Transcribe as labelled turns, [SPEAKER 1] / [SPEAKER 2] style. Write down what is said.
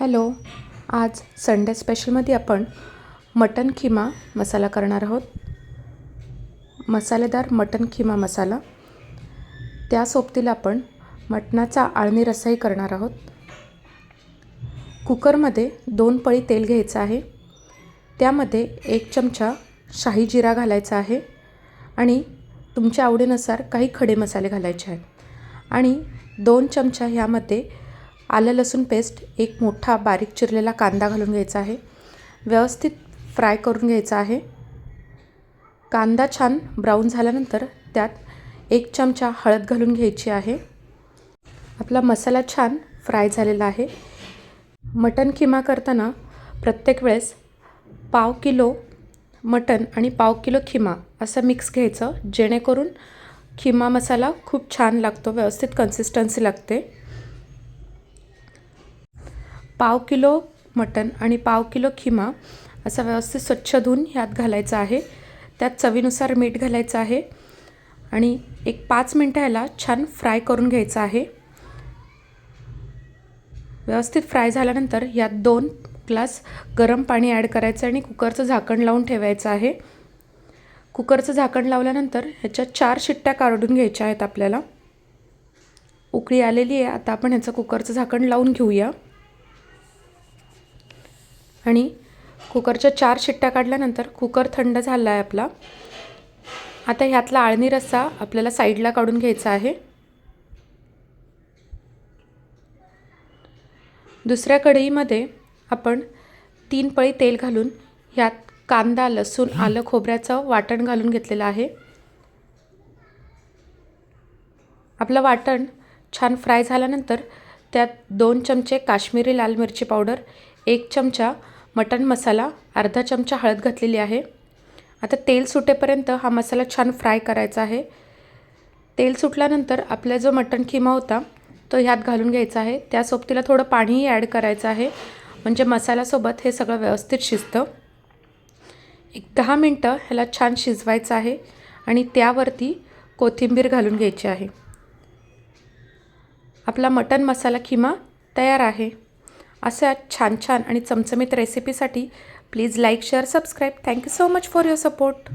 [SPEAKER 1] Hello. आज Sunday स्पेशलमध्ये आपण mutton keema मसाला करणार आहोत. मसालेदार मटन खिमा मसाला. त्या सोबतीला आपण मटणाचा आळणी रस्साही करणार आहोत. कुकरमध्ये 2 पळी तेल घ्यायचं आहे. त्यामध्ये 1 चमचा शाही जिरा घालायचा आहे आणि तुमच्या आवडीनुसार काही खडे मसाले घालायचे आहेत आणि 2 चमचा ह्यामध्ये आलं लसूण पेस्ट, 1 मोठा बारीक चिरलेला कांदा घालून घ्यायचा आहे. व्यवस्थित फ्राय करून घ्यायचा आहे. कांदा छान ब्राऊन झाल्यानंतर त्यात 1 चमचा हळद घालून घ्यायची आहे. आपला मसाला छान फ्राय झालेला आहे. मटन खिमा करताना प्रत्येक वेळेस पाव किलो मटन आणि पाव किलो खिमा असं मिक्स घ्यायचं, जेणेकरून खिमा मसाला खूप छान लागतो, व्यवस्थित कन्सिस्टन्सी लागते. पाव किलो मटन आणि पाव किलो खिमा असा व्यवस्थित स्वच्छ धुवून ह्यात घालायचा आहे. त्यात चवीनुसार मीठ घालायचं आहे आणि 5 मिनटं ह्याला छान फ्राय करून घ्यायचं आहे. व्यवस्थित फ्राय झाल्यानंतर यात 2 ग्लास गरम पाणी ॲड करायचं आणि कुकरचं झाकण लावून ठेवायचं आहे. कुकरचं झाकण लावल्यानंतर ह्याच्यात 4 शिट्ट्या काढून घ्यायच्या आहेत आपल्याला. उकळी आलेली आहे. आता आपण ह्याचं कुकरचं झाकण लावून घेऊया आणि कुकरच्या 4 शिट्ट्या काढल्यानंतर कुकर थंड झाला आहे आपला. आता ह्यातला आळणी रस्सा आपल्याला साईडला काढून घ्यायचा आहे. दुसऱ्या कढईमध्ये आपण 3 पळी तेल घालून ह्यात कांदा, लसूण, आलं, खोबऱ्याचं वाटण घालून घेतलेलं आहे. आपलं वाटण छान फ्राय झाल्यानंतर त्यात 2 चमचे काश्मीरी लाल मिरची पावडर, 1 चमचा मटन मसाला, अर्धा चमचा हळद घातलेली आहे. आता तेल सुटेपर्यंत हा मसाला छान फ्राय करायचा आहे. तेल सुटल्यानंतर आपला जो मटन खिमा होता तो ह्यात घालून घ्यायचा आहे. त्या सोबतीला थोडं पाणीही ॲड करायचं आहे, म्हणजे मसाल्यासोबत हे सगळं व्यवस्थित शिजतं. 10 मिनटं ह्याला छान शिजवायचं आहे आणि त्यावरती कोथिंबीर घालून घ्यायची आहे. आपला मटन मसाला खिमा तयार आहे. अशा छान छान आणि चमचमीत रेसिपीसाठी please like, share, subscribe. Thank you so much for your support.